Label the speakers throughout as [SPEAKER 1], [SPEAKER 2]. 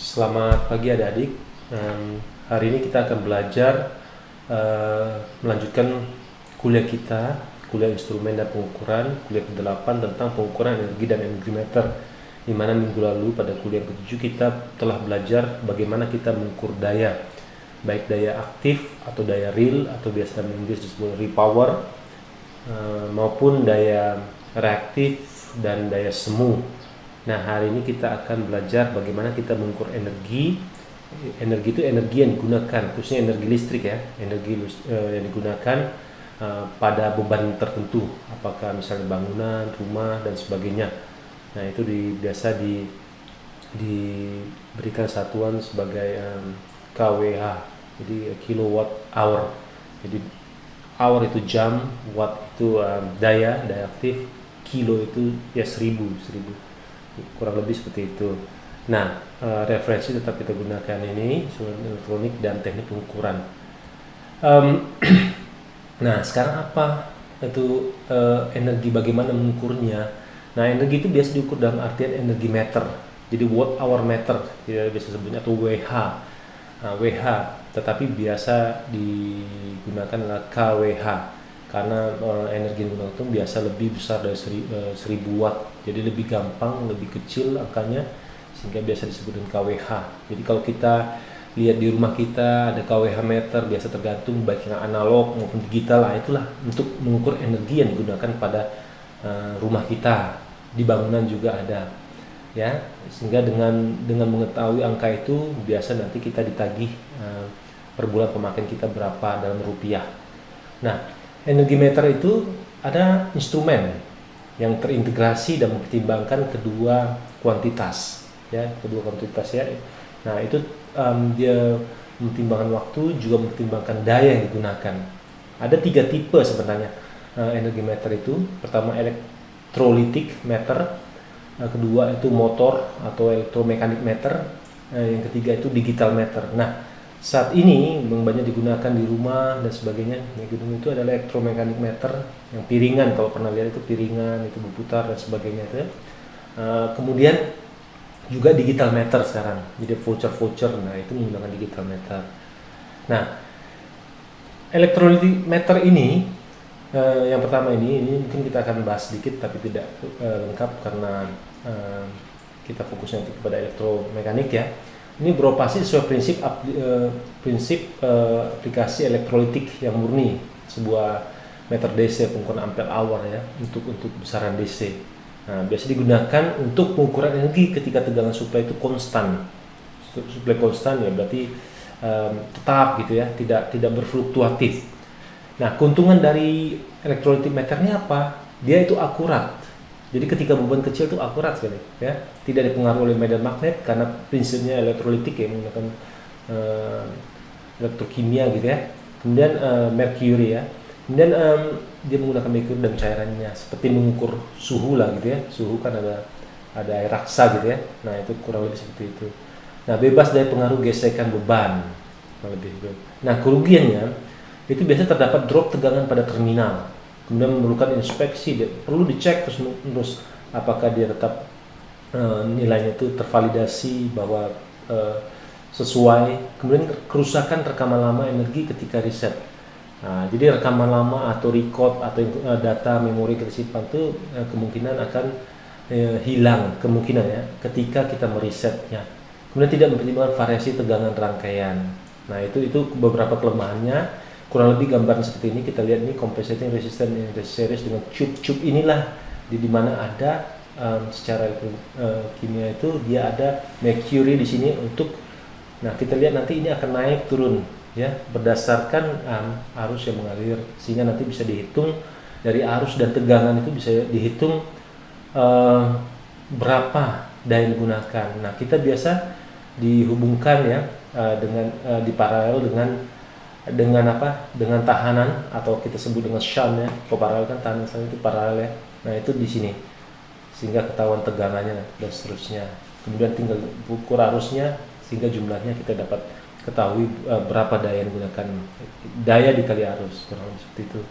[SPEAKER 1] Selamat pagi adik-adik. Hari ini kita akan belajar melanjutkan kuliah kita, kuliah instrumen dan pengukuran, kuliah ke-8 tentang pengukuran energi dan energi meter. Di mana minggu lalu pada kuliah ke-7 kita telah belajar bagaimana kita mengukur daya, baik daya aktif atau daya real atau biasa dalam Inggris disebut real power, maupun daya reaktif dan daya semu. Nah, hari ini kita akan belajar bagaimana kita mengukur energi. Energi itu energi yang digunakan, khususnya energi listrik ya, energi yang digunakan pada beban tertentu, apakah misalnya bangunan, rumah dan sebagainya. Nah, itu biasa diberikan satuan sebagai kWh, jadi kilowatt hour. Jadi hour itu jam, watt itu daya aktif, kilo itu ya 1000, kurang lebih seperti itu. Nah, referensi tetap kita gunakan ini, instrumen elektronik dan teknik pengukuran. Nah, sekarang apa itu energi, bagaimana mengukurnya? Nah, energi itu biasa diukur dalam artian energi meter, jadi watt hour meter ya, biasa sebutnya, atau WH. WH, tetapi biasa digunakan adalah kWh, karena energi yang digunakan itu biasa lebih besar dari 1000 watt, jadi lebih gampang, lebih kecil angkanya, sehingga biasa disebut dengan kWh. Jadi kalau kita lihat di rumah kita ada kWh meter, biasa tergantung baik yang analog maupun digital. Lah, itulah untuk mengukur energi yang digunakan pada rumah kita. Di bangunan juga ada ya, sehingga dengan mengetahui angka itu biasa nanti kita ditagih per bulan pemakaian kita berapa dalam rupiah. Nah, energi meter itu ada instrumen yang terintegrasi dan mempertimbangkan kedua kuantitas ya. Nah, itu dia mempertimbangkan waktu, juga mempertimbangkan daya yang digunakan. Ada 3 tipe sebenarnya energi meter itu. Pertama electrolytic meter, kedua itu motor atau elektromekanik meter, yang ketiga itu digital meter. Nah, saat ini banyak digunakan di rumah dan sebagainya. Di gedung itu adalah elektromekanik meter yang piringan, kalau pernah lihat itu piringan, itu berputar dan sebagainya itu ya. Kemudian juga digital meter sekarang, jadi voucher, nah itu menggunakan digital meter. Nah, elektrolytic meter ini yang pertama ini mungkin kita akan bahas sedikit tapi tidak lengkap karena kita fokusnya kepada elektromekanik ya. Ini beroperasi sesuai prinsip aplikasi elektrolitik yang murni, sebuah meter DC pengukuran ampere hour ya, untuk besaran DC. Nah, biasa digunakan untuk pengukuran energi ketika tegangan suplai itu konstan. Suplai konstan ya berarti tetap gitu ya, tidak berfluktuatif. Nah, keuntungan dari elektrolitik meternya apa? Dia itu akurat. Jadi ketika beban kecil itu akurat sekali ya, tidak dipengaruhi oleh medan magnet karena prinsipnya elektrolitik ya, menggunakan elektrokimia gitu ya. Kemudian merkuri ya, kemudian dia menggunakan merkuri dan cairannya, seperti mengukur suhu lah gitu ya. Suhu kan ada air raksa gitu ya. Nah, itu kurang lebih seperti itu. Nah, bebas dari pengaruh gesekan beban lebih gitu. Nah, kerugiannya itu biasa terdapat drop tegangan pada terminal. Kemudian memerlukan inspeksi, perlu dicek terus apakah dia tetap nilainya itu tervalidasi bahwa sesuai. Kemudian kerusakan rekaman lama energi ketika riset. Nah, jadi rekaman lama atau record atau data memori ketersimpan itu kemungkinan akan hilang kemungkinan ya ketika kita merisetnya. Kemudian tidak mempertimbangkan variasi tegangan rangkaian. Nah, itu beberapa kelemahannya. Kurang lebih gambaran seperti ini. Kita lihat ini compensating resistance in the series dengan tube inilah di mana ada secara kimia itu dia ada mercury di sini untuk. Nah, kita lihat nanti ini akan naik turun ya berdasarkan arus yang mengalir, sehingga nanti bisa dihitung dari arus dan tegangan itu bisa dihitung berapa daya yang digunakan. Nah, kita biasa dihubungkan ya dengan diparalel dengan apa? Dengan tahanan, atau kita sebut dengan shunt ya. Kalau paralel kan tahanan itu paralel ya. Nah, itu di sini, sehingga ketahuan tegangannya dan seterusnya. Kemudian tinggal ukur arusnya, sehingga jumlahnya kita dapat ketahui berapa daya yang digunakan, daya dikali arus, kurang lebih seperti itu.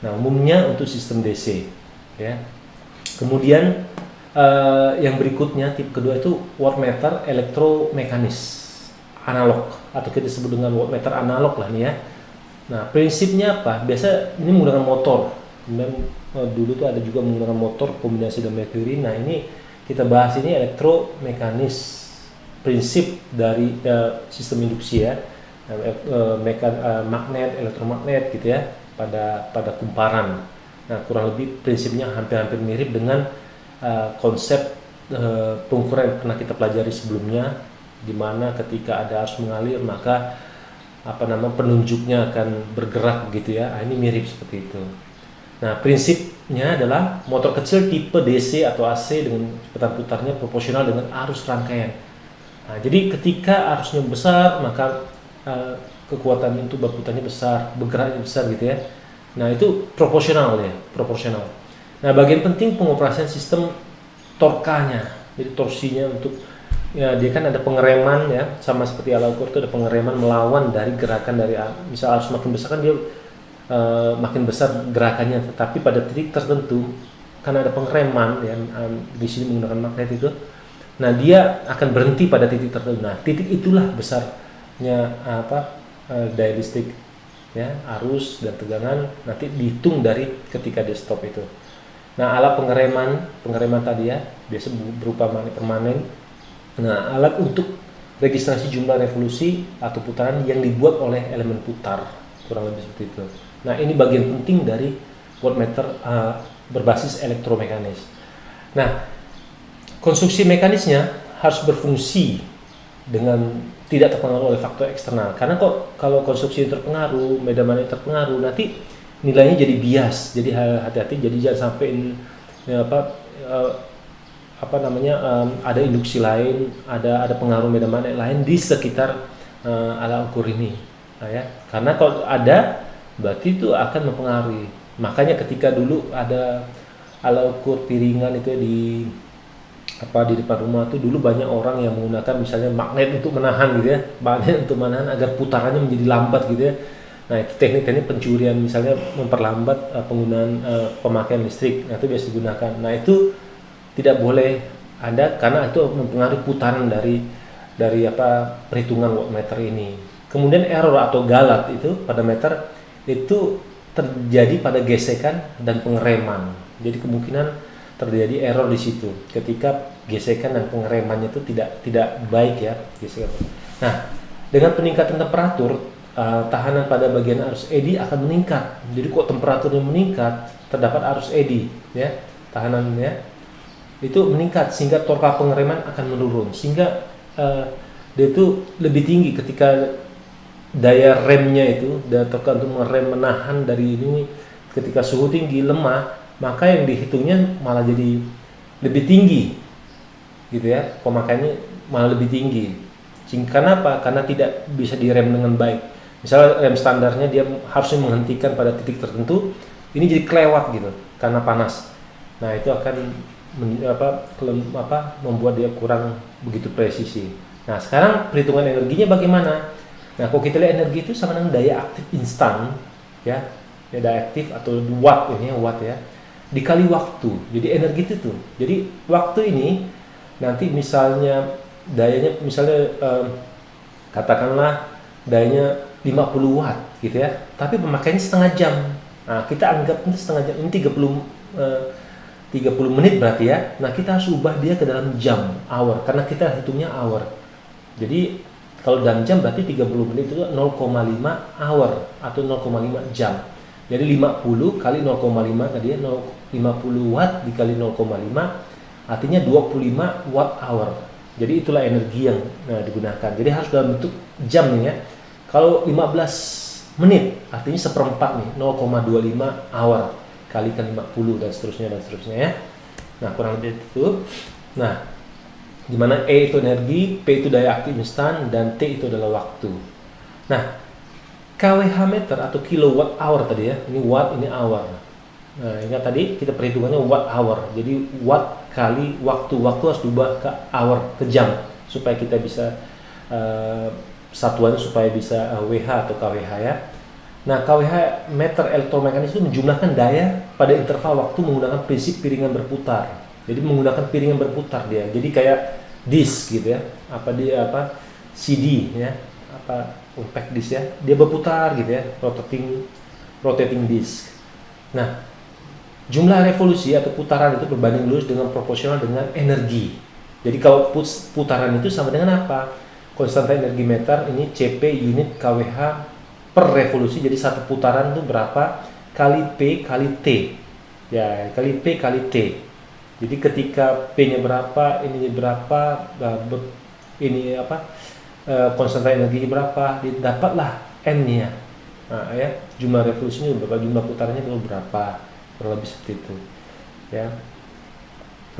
[SPEAKER 1] Nah, umumnya untuk sistem DC ya. Kemudian Yang berikutnya tipe kedua itu wattmeter elektromekanis analog, atau kita sebut dengan wattmeter analog lah nih ya. Nah, prinsipnya apa? Biasa ini menggunakan motor. Kemudian dulu tuh ada juga menggunakan motor kombinasi dengan merkuri. Nah, ini kita bahas ini elektromekanis. Prinsip dari sistem induksi ya. Magnet, elektromagnet gitu ya, pada kumparan. Nah, kurang lebih prinsipnya hampir-hampir mirip dengan konsep pengukuran yang pernah kita pelajari sebelumnya, di mana ketika ada arus mengalir maka penunjuknya akan bergerak gitu ya. Ini mirip seperti itu. Nah, prinsipnya adalah motor kecil tipe DC atau AC dengan kecepatan putarnya proporsional dengan arus rangkaian. Nah, jadi ketika arusnya besar maka kekuatan itu berputarnya besar, bergeraknya besar gitu ya. Nah, itu proporsional ya, proporsional. Nah, bagian penting pengoperasian sistem torkanya, jadi torsinya untuk ya, dia kan ada pengereman ya, sama seperti ala ukur itu ada pengereman melawan dari gerakan dari misal arus makin besar kan dia makin besar gerakannya, tetapi pada titik tertentu karena ada pengereman ya, di sini menggunakan magnet itu, nah dia akan berhenti pada titik tertentu. Nah, titik itulah besarnya daya listrik ya, arus dan tegangan nanti dihitung dari ketika dia stop itu. Nah, alat pengereman tadi ya, biasa berupa magnet permanen. Nah, alat untuk registrasi jumlah revolusi atau putaran yang dibuat oleh elemen putar, kurang lebih seperti itu. Nah, ini bagian penting dari wattmeter berbasis elektromekanis. Nah, konstruksi mekanisnya harus berfungsi dengan tidak terpengaruh oleh faktor eksternal. Karena kalau konstruksi terpengaruh, medan magnet terpengaruh, nanti nilainya jadi bias. Jadi hati-hati, jadi jangan sampai ada induksi lain, ada pengaruh medan magnet lain di sekitar alat ukur ini. Nah, ya. Karena kalau ada, berarti itu akan mempengaruhi. Makanya ketika dulu ada alat ukur piringan itu di depan rumah tuh dulu banyak orang yang menggunakan misalnya magnet untuk menahan gitu ya, magnet untuk menahan agar putarannya menjadi lambat gitu ya. Nah, itu teknik-teknik pencurian, misalnya memperlambat penggunaan pemakaian listrik. Nah, itu biasa digunakan. Nah, itu tidak boleh ada karena itu mempengaruhi putaran dari perhitungan wattmeter ini. Kemudian error atau galat itu pada meter itu terjadi pada gesekan dan pengereman. Jadi kemungkinan terjadi error di situ ketika gesekan dan pengeremannya itu tidak baik ya, gesekan. Nah, dengan peningkatan temperatur tahanan pada bagian arus eddy akan meningkat. Jadi kok temperaturnya meningkat, terdapat arus eddy ya, tahanannya itu meningkat sehingga torka pengereman akan menurun, sehingga dia itu lebih tinggi ketika daya remnya itu, daya torka untuk merem menahan dari ini ketika suhu tinggi lemah, maka yang dihitungnya malah jadi lebih tinggi gitu ya, pemakaiannya malah lebih tinggi. Karena apa? Karena tidak bisa direm dengan baik. Misalnya rem standarnya dia harusnya menghentikan pada titik tertentu, ini jadi kelewat gitu karena panas. Nah, itu akan membuat dia kurang begitu presisi. Nah, sekarang perhitungan energinya bagaimana? Nah, kalau kita lihat energi itu sama dengan daya aktif instan ya, daya aktif atau watt ini watt ya, dikali waktu. Jadi energi itu tuh. Jadi waktu ini nanti misalnya dayanya katakanlah dayanya 50 watt gitu ya, tapi pemakaiannya setengah jam. Nah, kita anggap ini setengah jam, ini 30 menit berarti ya. Nah, kita harus ubah dia ke dalam jam, hour, karena kita hitungnya hour. Jadi kalau dalam jam berarti 30 menit itu 0,5 hour atau 0,5 jam. Jadi 50 kali 0,5 tadi ya, 50 watt dikali 0,5 artinya 25 watt hour. Jadi itulah energi yang digunakan. Jadi harus dalam bentuk jam nih ya. Kalau 15 menit artinya seperempat nih, 0,25 hour kalikan 50 dan seterusnya ya. Nah, kurang lebih itu. Nah, di mana E itu energi, P itu daya aktif instan, dan T itu adalah waktu. Nah, kWh meter atau kilowatt hour tadi ya, ini watt, ini hour. Nah, ingat tadi kita perhitungannya watt hour. Jadi watt kali waktu harus diubah ke hour, ke jam, supaya kita bisa satuannya supaya bisa WH atau kWh ya. Nah, kWh meter elektromekanis itu menjumlahkan daya pada interval waktu menggunakan prinsip piringan berputar. Jadi menggunakan piring yang berputar dia. Jadi kayak disk gitu ya. CD ya. Compact disk ya. Dia berputar gitu ya, rotating disk. Nah, jumlah revolusi atau putaran itu berbanding lurus dengan proporsional dengan energi. Jadi kalau putaran itu sama dengan apa? Konstanta energi meter ini CP unit kWh per revolusi. Jadi satu putaran itu berapa kali P kali T. Ya, kali P kali T. Jadi ketika P-nya berapa, ini berapa, ini konstanta energinya berapa, didapatlah N-nya. Nah, ya, jumlah revolusinya berapa, jumlah putarannya itu berapa, kurang lebih seperti itu. Ya.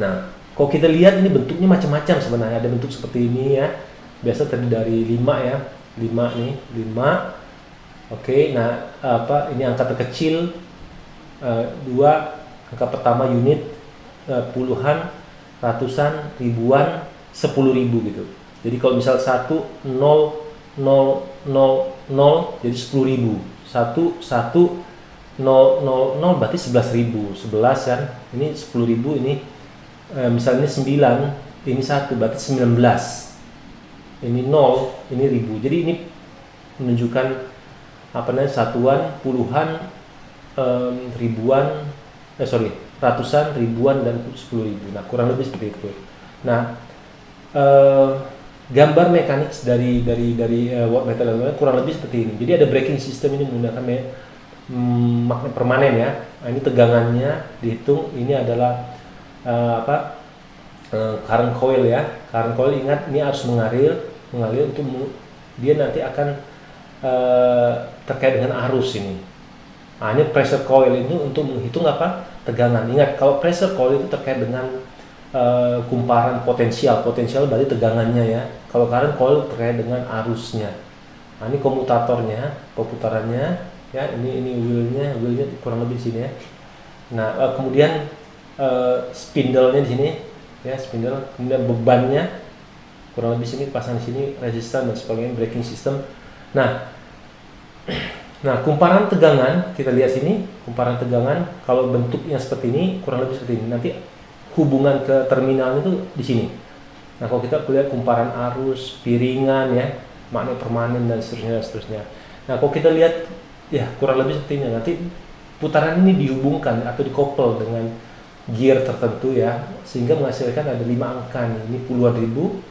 [SPEAKER 1] Nah, kalau kita lihat ini bentuknya macam-macam sebenarnya. Ada bentuk seperti ini ya. Biasa terdiri dari 5 ya. 5 nih, 5. Oke, nah ini angka terkecil 2, angka pertama unit, puluhan, ratusan, ribuan, 10.000 gitu. Jadi kalau misal 1 0 0 0 0 jadi 10.000. 1 1 0 0 0 berarti 11.000. 11 kan. Ini 10.000, ini misalnya 9, ini 1 berarti 19. Ini 0, ini 1000. Jadi ini menunjukkan satuan, puluhan, ribuan, ratusan, ribuan, dan 10.000. Nah, kurang lebih seperti itu. Nah, gambar mekanik dari wattmeter kurang lebih seperti ini. Jadi ada braking system ini menggunakan magnet permanen ya. Nah, ini tegangannya dihitung. Ini adalah current coil ya. Current coil, ingat ini harus mengalir untuk dia nanti akan terkait dengan arus ini. Nah, ini pressure coil ini untuk menghitung tegangan. Ingat, kalau pressure coil itu terkait dengan kumparan potensial berarti tegangannya ya. Kalau current coil terkait dengan arusnya. Nah, ini komutatornya, perputarannya ya. Ini wheelnya kurang lebih di sini ya. Nah, kemudian spindle-nya di sini ya, spindle. Kemudian bebannya kurang lebih sini, pasang di sini, resistan dan sebagainya, braking system. Nah, kumparan tegangan kita lihat sini. Kumparan tegangan kalau bentuknya seperti ini, kurang lebih seperti ini. Nanti hubungan ke terminal itu di sini. Nah, kalau kita lihat kumparan arus, piringan ya, magnet permanen dan seterusnya. Nah, kalau kita lihat ya kurang lebih seperti ini. Nanti putaran ini dihubungkan atau dikoppel dengan gear tertentu ya, sehingga menghasilkan ada 5 angka nih. Ini puluhan ribu,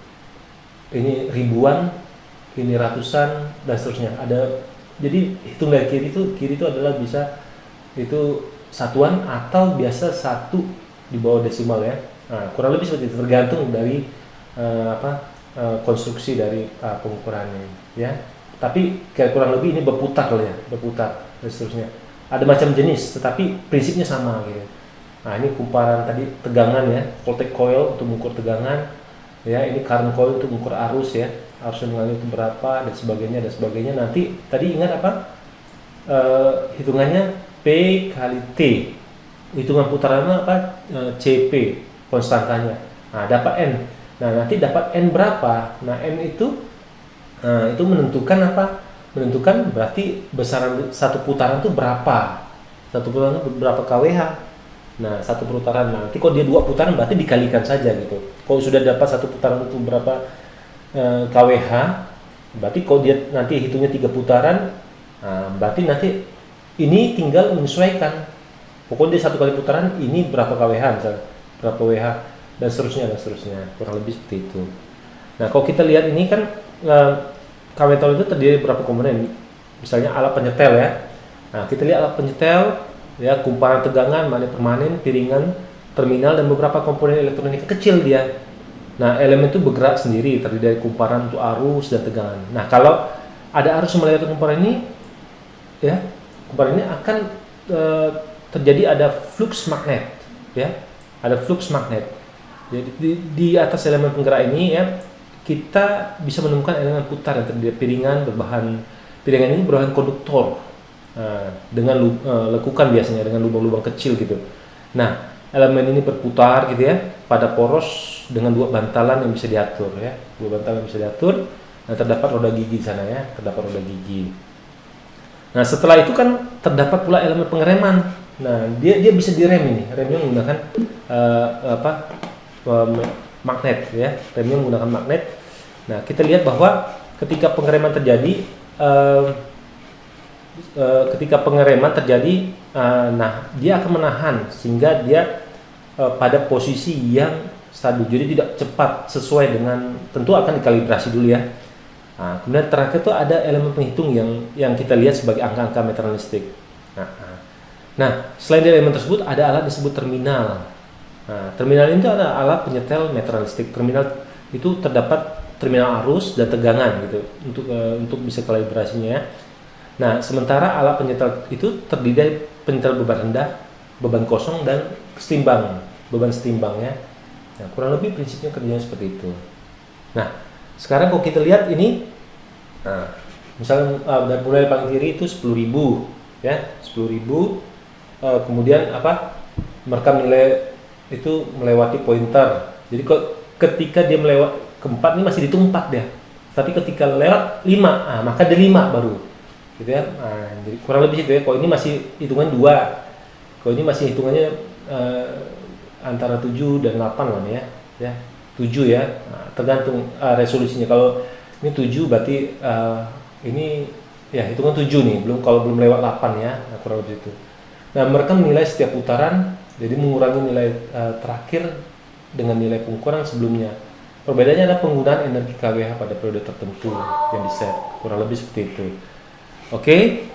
[SPEAKER 1] ini ribuan, ini ratusan dan seterusnya. Jadi hitung dari kiri itu adalah bisa itu satuan atau biasa 1 di bawah desimal ya. Nah, kurang lebih seperti itu, tergantung dari konstruksi dari pengukurannya ya. Tapi kurang lebih ini berputar dan seterusnya. Ada macam jenis, tetapi prinsipnya sama gitu. Nah, ini kumparan tadi tegangan ya, voltage coil untuk mengukur tegangan ya. Ini current coil untuk mengukur arus ya, arusnya mengalir itu berapa dan sebagainya. Nanti tadi ingat hitungannya P kali T, hitungan putarannya CP konstantanya. Nah, dapat N. Nah, nanti dapat N berapa? Nah, N itu menentukan menentukan berarti besaran satu putaran itu berapa. Satu putaran itu berapa kWh. Nah, satu putaran. Nanti kalau dia 2 putaran berarti dikalikan saja gitu. Kalau sudah dapat satu putaran itu berapa kWh, berarti kalau dia nanti hitungnya 3 putaran, berarti nanti ini tinggal menyesuaikan. Pokoknya dia 1 kali putaran ini berapa kWh misalnya, berapa WH dan seterusnya. Kurang lebih seperti itu. Nah, kalau kita lihat ini kan kWh itu terdiri dari berapa komponen. Misalnya alat penyetel ya. Nah, kita lihat alat penyetel ya, kumparan tegangan, magnet permanen, piringan, terminal, dan beberapa komponen elektronika kecil dia. Nah, elemen itu bergerak sendiri, terdiri dari kumparan untuk arus dan tegangan. Nah, kalau ada arus yang melewati kumparan ini ya, kumparan ini akan terjadi ada flux magnet ya, ada flux magnet. Jadi di atas elemen penggerak ini ya, kita bisa menemukan elemen putar yang terdiri dari piringan ini berbahan konduktor. Dengan lekukan biasanya dengan lubang-lubang kecil gitu. Nah, elemen ini berputar gitu ya pada poros dengan 2 bantalan yang bisa diatur ya. 2 bantalan yang bisa diatur. Nah, terdapat roda gigi di sana ya, terdapat roda gigi. Nah, setelah itu kan terdapat pula elemen pengereman. Nah, dia bisa direm ini. Remnya menggunakan apa? Magnet ya. Remnya menggunakan magnet. Nah, kita lihat bahwa ketika pengereman terjadi nah dia akan menahan sehingga dia pada posisi yang stabil, jadi tidak cepat sesuai dengan, tentu akan dikalibrasi dulu ya. Nah, kemudian terakhir itu ada elemen penghitung yang kita lihat sebagai angka-angka meteranalistik. Nah, selain dari elemen tersebut ada alat disebut terminal. Nah, terminal itu ada alat penyetel meteranalistik. Terminal itu terdapat terminal arus dan tegangan gitu untuk bisa kalibrasinya. Nah, sementara alat penyetel itu terdiri dari penyetel beban rendah, beban kosong, dan beban setimbang ya. Nah, kurang lebih prinsipnya kerjanya seperti itu. Nah, sekarang kalau kita lihat ini, nah, misalnya dari mulai paling kiri itu 10.000 ya, 10.000. Kemudian merekam nilai itu melewati pointer. Jadi ketika dia melewati ke 4 ini masih dihitung 4 dia. Tapi ketika lewat 5, maka ada 5 baru. Gitu ya. Nah, jadi kurang lebih itu ya. Kalau ini masih hitungan 2. Kalau ini masih hitungannya antara 7 dan 8 lah nih ya. Ya, 7 ya. Nah, tergantung resolusinya. Kalau ini 7 berarti ini ya hitungan 7 nih, kalau belum lewat 8 ya. Nah, kurang lebih itu. Nah, mereka menilai setiap putaran, jadi mengurangi nilai terakhir dengan nilai pengukuran sebelumnya. Perbedaannya adalah penggunaan energi kWh pada periode tertentu yang di-set. Kurang lebih seperti itu. Oke,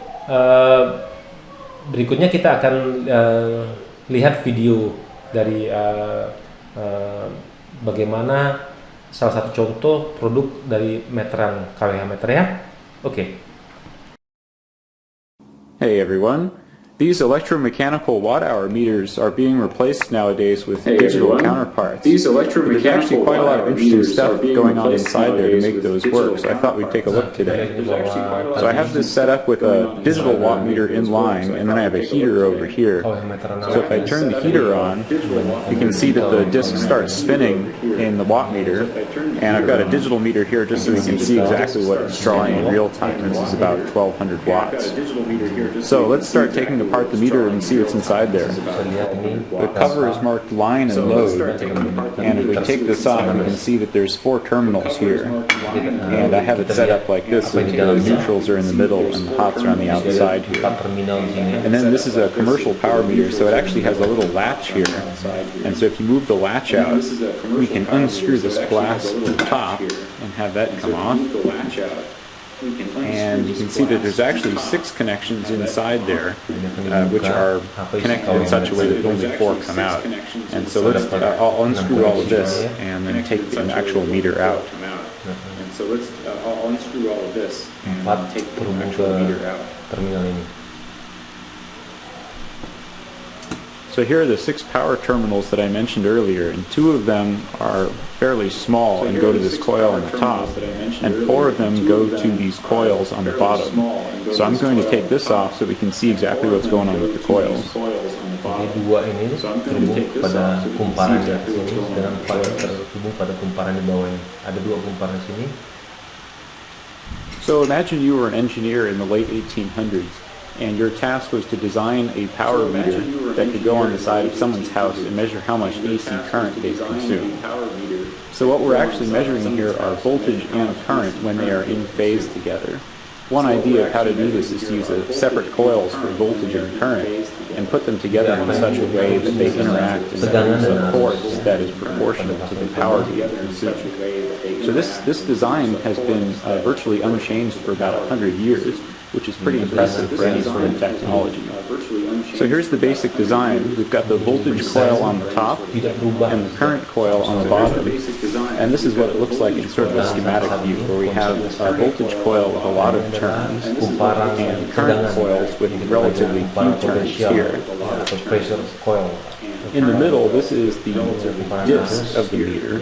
[SPEAKER 1] berikutnya kita akan lihat video dari bagaimana salah satu contoh produk dari meteran kWh meter ya. Oke.
[SPEAKER 2] Hey everyone. These electromechanical watt-hour meters are being replaced nowadays with digital counterparts. There's actually quite a lot of interesting stuff going on inside there to make those work, so I thought we'd take a look today. So I have this set up with a digital watt meter in line, and then I have a heater over here. So if I turn the heater on, you can see that the disc starts spinning in the watt meter, and I've got a digital meter here just so you can see exactly what it's drawing in real time. This is about 1200 watts. So let's start taking apart the meter and see what's inside there. The cover is marked line and load, and if we take this off, you can see that there's 4 terminals here, and I have it set up like this, so the neutrals are in the middle and the hots are on the outside here. And then this is a commercial power meter, so it actually has a little latch here, and so if you move the latch out, we can unscrew this glass at the top and have that come off. And you can see that there's actually 6 connections inside there, which are connected in such a way that only 4 come out. And so I'll unscrew all of this and then take the actual meter out. So here are the 6 power terminals that I mentioned earlier, and 2 of them are fairly small and go to this coil on the top, and 4 of them go to these coils on the bottom. So I'm going to take this off so we can see exactly what's going on with the coils.
[SPEAKER 1] Jadi 2 ini terhubung pada kumparan di atas ini, dan 4 terhubung pada kumparan di bawah ini. Ada 2 kumparan di sini.
[SPEAKER 2] So imagine you were an engineer in the late 1800s. And your task was to design a power meter that could go on the side of someone's house and measure how much AC current they consume. So what we're actually measuring here are voltage and current when they are in phase together. One idea of how to do this is to use separate coils for voltage and current and put them together in such a way that they interact and produce a force that is proportional to the power being consumed. So this design has been virtually unchanged for about 100 years, which is pretty impressive for any sort of technology. So here's the basic design. We've got the voltage coil on the top and the current coil on the bottom. And this is what it looks like in sort of a schematic view, where we have a voltage coil with a lot of turns and current coils with relatively few turns here. In the middle, this is the disc of the meter.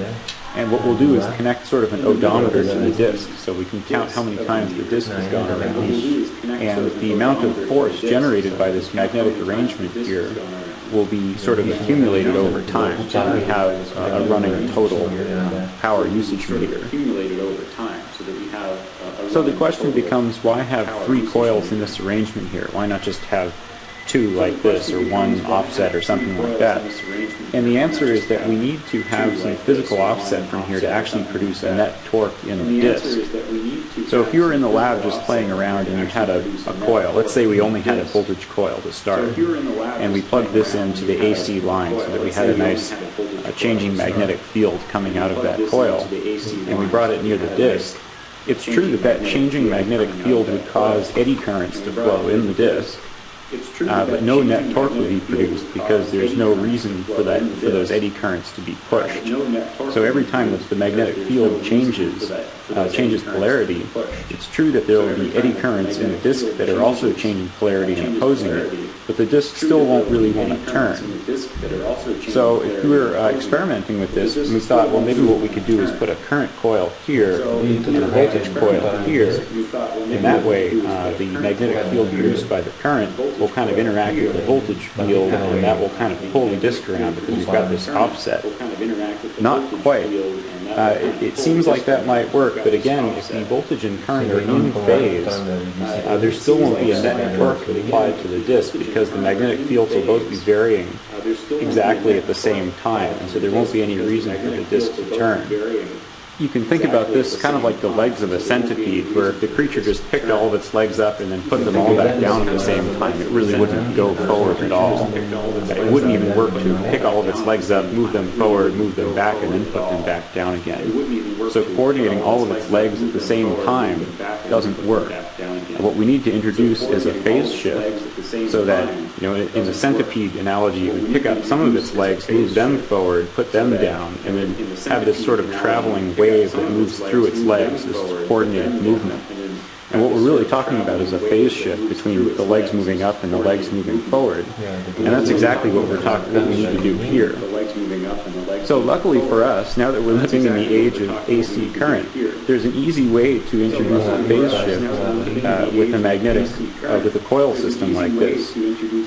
[SPEAKER 2] And what we'll do is connect sort of an odometer to the disc, so we can count how many times the disc has gone around. And the amount of force generated by this magnetic arrangement here will be sort of accumulated over time, so that we have a running total power usage meter. So the question becomes, why have 3 coils in this arrangement here? Why not just have 2 like this, or 1 offset or something like that. And the answer is that we need to have some physical offset from here to actually produce a net torque in the disk. So if you were in the lab just playing around and you had a coil, let's say we only had a voltage coil to start, and we plugged this into the AC line so that we had a nice changing magnetic field coming out of that coil, and we brought it near the disk, it's true that that changing magnetic field would cause eddy currents to flow in the disk. But no net torque would be produced because there's no reason for those eddy currents to be pushed. So every time that the magnetic field changes polarity, it's true that there will be eddy currents in the disk that are also changing polarity and opposing it, but the disk still won't really want to turn. So if we were experimenting with this, we thought, well, maybe what we could do is put a current coil here and a voltage coil here. In that way, the magnetic field produced by the current will kind of interact with the voltage field, and that will kind of pull the disk around because we've got this offset. Not quite. It seems like that might work, but again, if the voltage and current are in phase, there still won't be a net torque applied to the disk because the magnetic fields will both be varying exactly at the same time, and so there won't be any reason for the disk to turn. You can think about this kind of like the legs of a centipede, where if the creature just picked all of its legs up and then put them all back down at the same time, it really wouldn't go forward at all. It wouldn't even work to pick all of its legs up, move them forward, move them back, and then put them back down again. So coordinating all of its legs at the same time doesn't work. What we need to introduce is a phase shift so that, in the centipede analogy, it would pick up some of its legs, move them forward, put them down, and then have this sort of traveling wave that moves through its legs, this coordinated movement. And what we're really talking about is a phase shift between the legs moving up and the legs moving forward. And that's exactly what we need to do here. So luckily for us, now that we're living in the age of AC current, there's an easy way to introduce a phase shift with a coil system like this.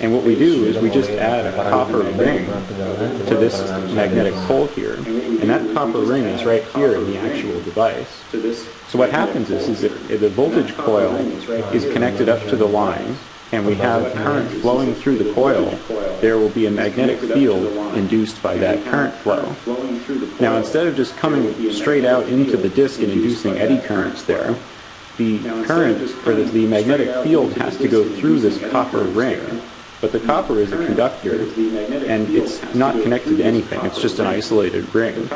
[SPEAKER 2] And what we do is we just add a copper ring to this magnetic pole here. And that copper ring is right here in the actual device. So what happens is if the voltage coil is connected up to the line, and we have current flowing through the coil, there will be a magnetic field induced by that current flow. Now, instead of just coming straight out into the disk and inducing eddy currents there, the current, or the magnetic field, has to go through this copper ring. But the copper is a conductor, and it's not connected to anything. It's just an isolated ring.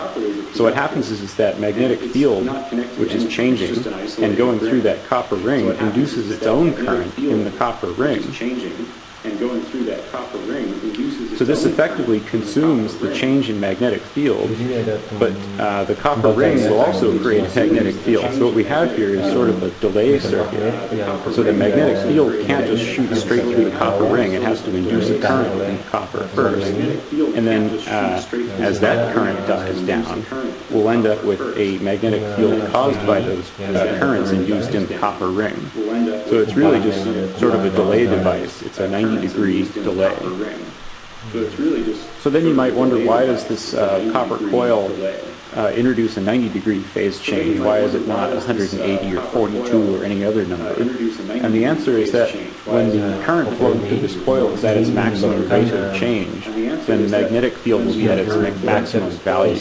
[SPEAKER 2] So what happens is that magnetic field, which is changing and going through that copper ring, induces its own current in the copper ring. So this effectively consumes the change in magnetic field, but the copper ring will also create a magnetic field. So what we have here is sort of a delay circuit. So the magnetic field can't just shoot straight through the copper ring. It has to induce a current in copper first. And then as that current dies down, we'll end up with a magnetic field caused by those currents induced in the copper ring. So it's really just sort of a delay device. It's a 90-degree delay. So then you might wonder, why does this copper coil introduce a 90-degree phase change? Why is it not 180 or 42 or any other number? And the answer is that when the current flowing through this coil is at its maximum rate of change, then the magnetic field will be at its maximum value.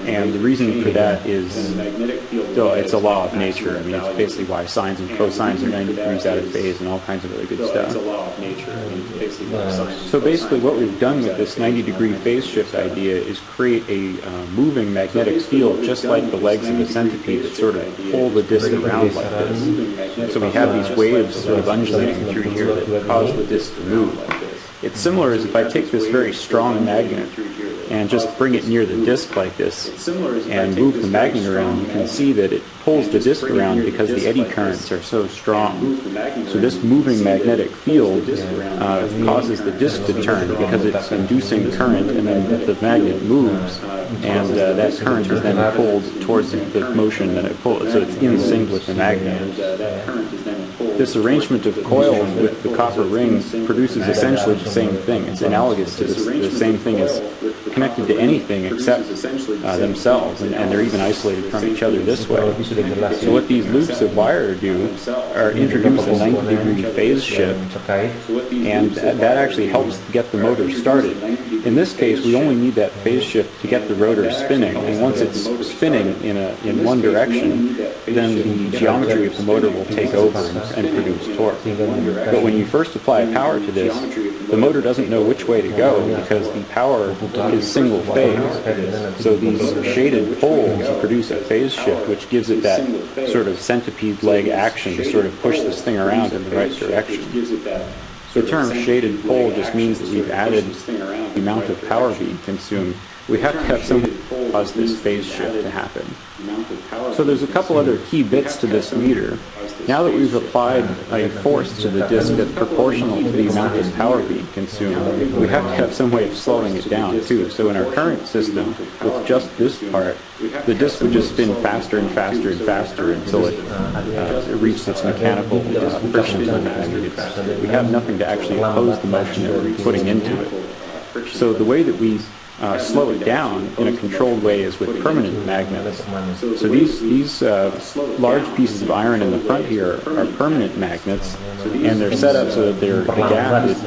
[SPEAKER 2] And the reason for that is, it's a law of nature. I mean, it's basically why sines and cosines are 90 degrees out of phase and all kinds of other good stuff. So basically what we've done with this 90-degree phase shift idea is create a moving magnetic field, just like the legs of a centipede, that sort of pull the disk around like this. So we have these waves sort of undulating through here that cause the disk to move. It's similar as if I take this very strong magnet and just bring it near the disk like this and move the magnet around. You can see that it pulls the disk around because the eddy currents are so strong. So this moving magnetic field causes the disk to turn because it's inducing current, and then the magnet moves, and that current is then pulled towards the motion that it pulls. So it's in sync with the magnet. This arrangement of coils with the copper ring produces essentially the same thing. It's analogous to the same thing as connected to anything except themselves, and they're even isolated from each other this way. So what these loops of wire do are introduce a 90-degree phase shift, and that actually helps get the motor started. In this case, we only need that phase shift to get the rotor spinning, and once it's spinning in one direction, then the geometry of the motor will take over and produce torque. But when you first apply power to this, the motor doesn't know which way to go because the power is single phase. So these shaded poles produce a phase shift, which gives it that sort of centipede leg action to sort of push this thing around in the right direction. The term shaded pole just means that we've added the amount of power being consumed. We have to have some way to cause this phase shift to happen. So there's a couple other key bits to this meter. Now that we've applied a force to the disc that's proportional to the amount of power being consumed, we have to have some way of slowing it down too. So in our current system, with just this part, the disc would just spin faster and faster and faster until it reached its mechanical friction limit. We have nothing to actually oppose the motion that we're putting into it. So the way that we slow it down in a controlled way is with permanent magnets. So these large pieces of iron in the front here are permanent magnets, and they're set up so that the gap is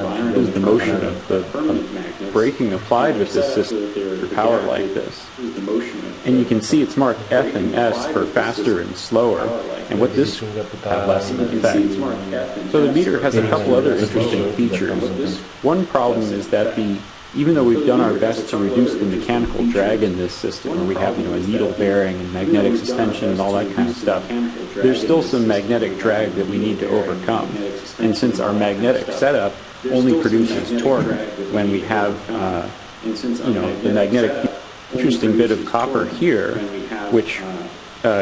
[SPEAKER 2] the motion of braking applied with this system for power like this. And you can see it's marked F and S for faster and slower, and what this have less of an effect. So the meter has a couple other interesting features. One problem is that even though we've done our best to reduce the mechanical drag in this system, where we have a needle bearing and magnetic suspension and all that kind of stuff, there's still some magnetic drag that we need to overcome. And since our magnetic setup only produces torque when we have the magnetic interesting bit of copper here, which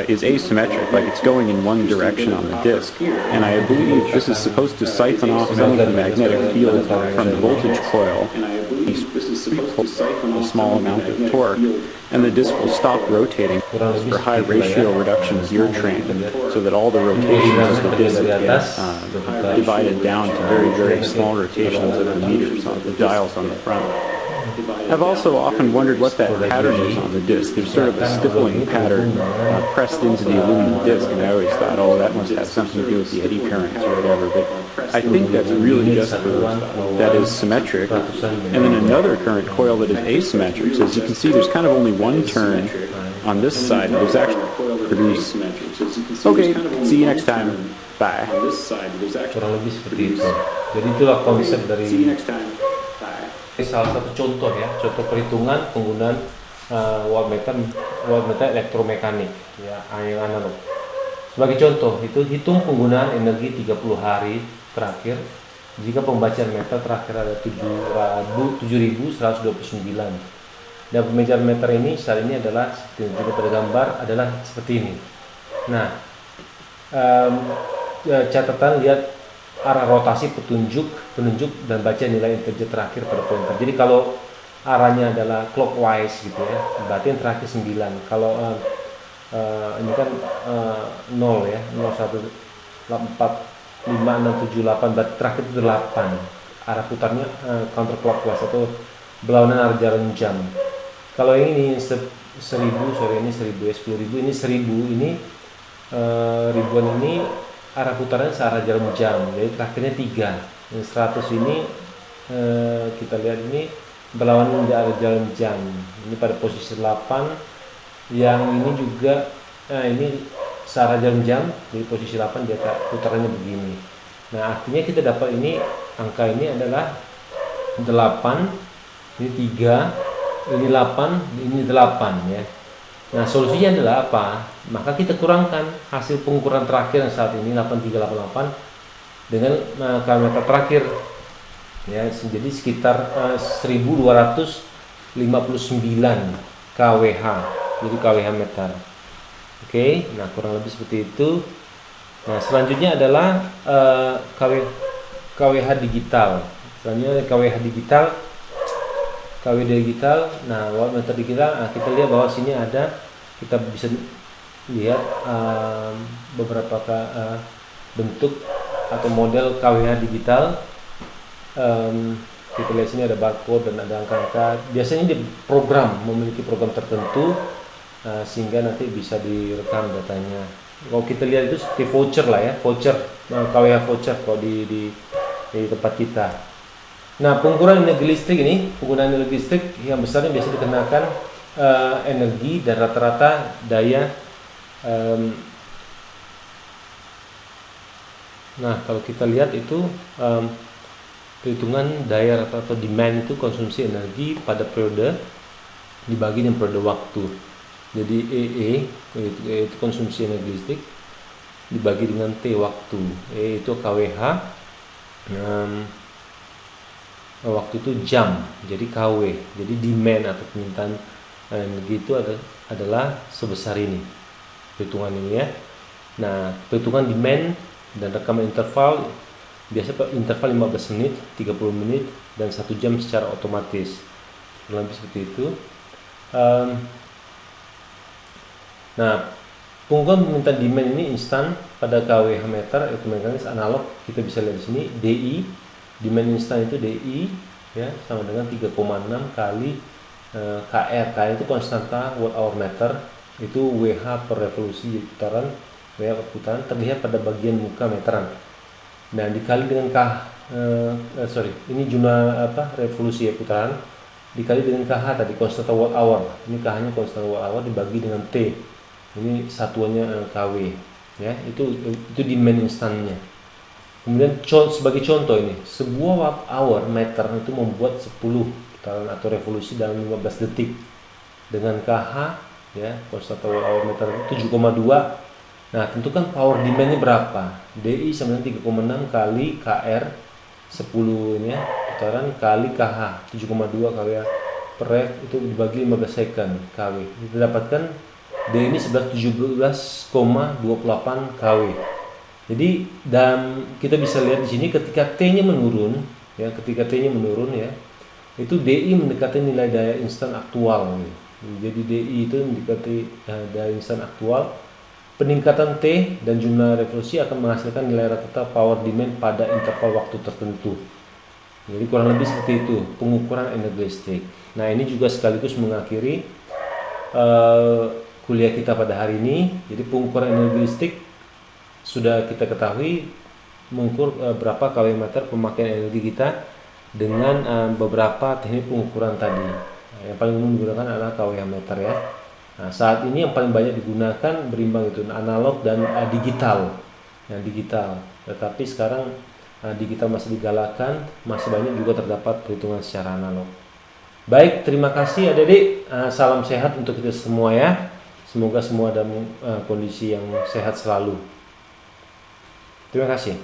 [SPEAKER 2] is asymmetric, like it's going in one direction on the disc, and I believe this is supposed to siphon off some of the magnetic field from the voltage coil, a small amount of torque, and the disc will stop rotating for high ratio reduction of gear train, so that all the rotations of the disc get divided down to very, very small rotations of the meters on the dials on the front. I've also often wondered what that pattern is on the disc. There's sort of a stippling pattern pressed into the aluminum disc, and I always thought, oh, that must have something to do with the eddy currents or whatever, but I think that's really just that is symmetric. And then another current coil that is asymmetric, so as you can see, there's kind of only one turn on this side. There's actually produce. Okay, see you next time. Bye.
[SPEAKER 1] Kurang lebih seperti itu. Jadi itulah konsep dari salah satu contoh ya, contoh perhitungan penggunaan wattmeter elektromekanik ya, yang analog. Sebagai contoh, itu hitung penggunaan energi 30 hari terakhir jika pembacaan meter terakhir ada 7.129. Dan pembacaan meter ini saat ini adalah seperti juga pada gambar adalah seperti ini. Nah, catatan lihat arah rotasi penunjuk dan baca nilai integer terakhir pada pointer. Jadi kalau arahnya adalah clockwise gitu ya, berarti yang terakhir 9. Kalau ini kan 0 ya, 0, 1, 4, 5, 6, 7, 8, berarti terakhir itu 8. Arah putarnya counterclockwise atau berlawanan arah jalan jam. Kalau ini 1000, sorry ini 1000 ya, 10.000, ini 1000, ini ribuan ini arah putarnya searah jarum jam, jadi terakhirnya 3. Yang 100 ini kita lihat ini berlawanan arah jarum jam. Ini pada posisi 8. Yang ini juga ini searah jarum jam, jadi posisi 8 dia putarannya begini. Nah, artinya kita dapat ini angka ini adalah 8, ini 3, ini 8, ini 8 ya. Nah, solusinya adalah apa? Maka kita kurangkan hasil pengukuran terakhir yang saat ini 8388 dengan meter terakhir ya, jadi sekitar 1259 kWh, jadi kWh meter. Oke, nah kurang lebih seperti itu. Nah, selanjutnya adalah kWh digital. Selanjutnya kWh digital. Nah, wattmeter digital, kita lihat bahwa sini ada, kita bisa lihat beberapa bentuk atau model KWH digital. Kita lihat sini ada barcode dan ada angka-angka. Biasanya di program memiliki program tertentu sehingga nanti bisa direkam datanya. Kalau kita lihat itu seperti voucher lah ya, voucher KWH voucher kalau di tempat kita. Nah, pengukuran energi listrik ini, penggunaan energi listrik yang besarnya biasa dikenakan energi dan rata-rata daya. Nah, kalau kita lihat itu perhitungan daya rata-rata demand itu konsumsi energi pada periode dibagi dengan periode waktu. Jadi EE itu konsumsi energi listrik dibagi dengan T waktu. E itu KWH, waktu itu jam, jadi KW. Jadi demand atau permintaan energi itu adalah sebesar ini perhitungan ini ya. Nah, perhitungan demand dan rekaman interval biasa interval 15 menit, 30 menit, dan 1 jam secara otomatis. Lebih seperti itu. Nah, pengukuran permintaan demand ini instan pada KWH meter elektromekanis analog. Kita bisa lihat di sini DI, demand instan itu DI ya sama dengan 3,6 kali KR. KR itu konstanta watt hour meter, itu WH per revolusi putaran, WH per putaran terlihat pada bagian muka meteran. Nah, dikali dengan ini jumlah revolusi ya putaran, dikali dengan KH tadi konstanta watt hour. Ini KH-nya konstanta watt hour dibagi dengan T. Ini satuannya KW ya. Itu demand instannya. Kemudian sebagai contoh ini, sebuah watt hour meter itu membuat 10 putaran atau revolusi dalam 15 detik dengan KH ya, konstanta watt hour meter 7,2. Nah, tentukan power demand-nya berapa. DI sama dengan 3,6 kali KR 10 ini ya, putaran kali KH 7,2 kW per ref itu dibagi 15 second KW. Kita dapatkan D ini 17,28 kW. Jadi dan kita bisa lihat di sini ketika T-nya menurun ya, itu DI mendekati nilai daya instan aktual. Jadi DI itu mendekati daya instan aktual. Peningkatan T dan jumlah revolusi akan menghasilkan nilai rata-rata power demand pada interval waktu tertentu. Jadi kurang lebih seperti itu pengukuran energi listrik. Nah, ini juga sekaligus mengakhiri kuliah kita pada hari ini. Jadi pengukuran energi listrik sudah kita ketahui mengukur berapa kW meter pemakaian energi kita dengan beberapa teknik pengukuran tadi. Yang paling umum digunakan adalah kWh meter ya. Nah, saat ini yang paling banyak digunakan berimbang itu analog dan digital. Yang digital. Tetapi sekarang digital masih digalakkan, masih banyak juga terdapat perhitungan secara analog. Baik, terima kasih adik-adik. Salam sehat untuk kita semua ya. Semoga semua dalam kondisi yang sehat selalu. Terima kasih.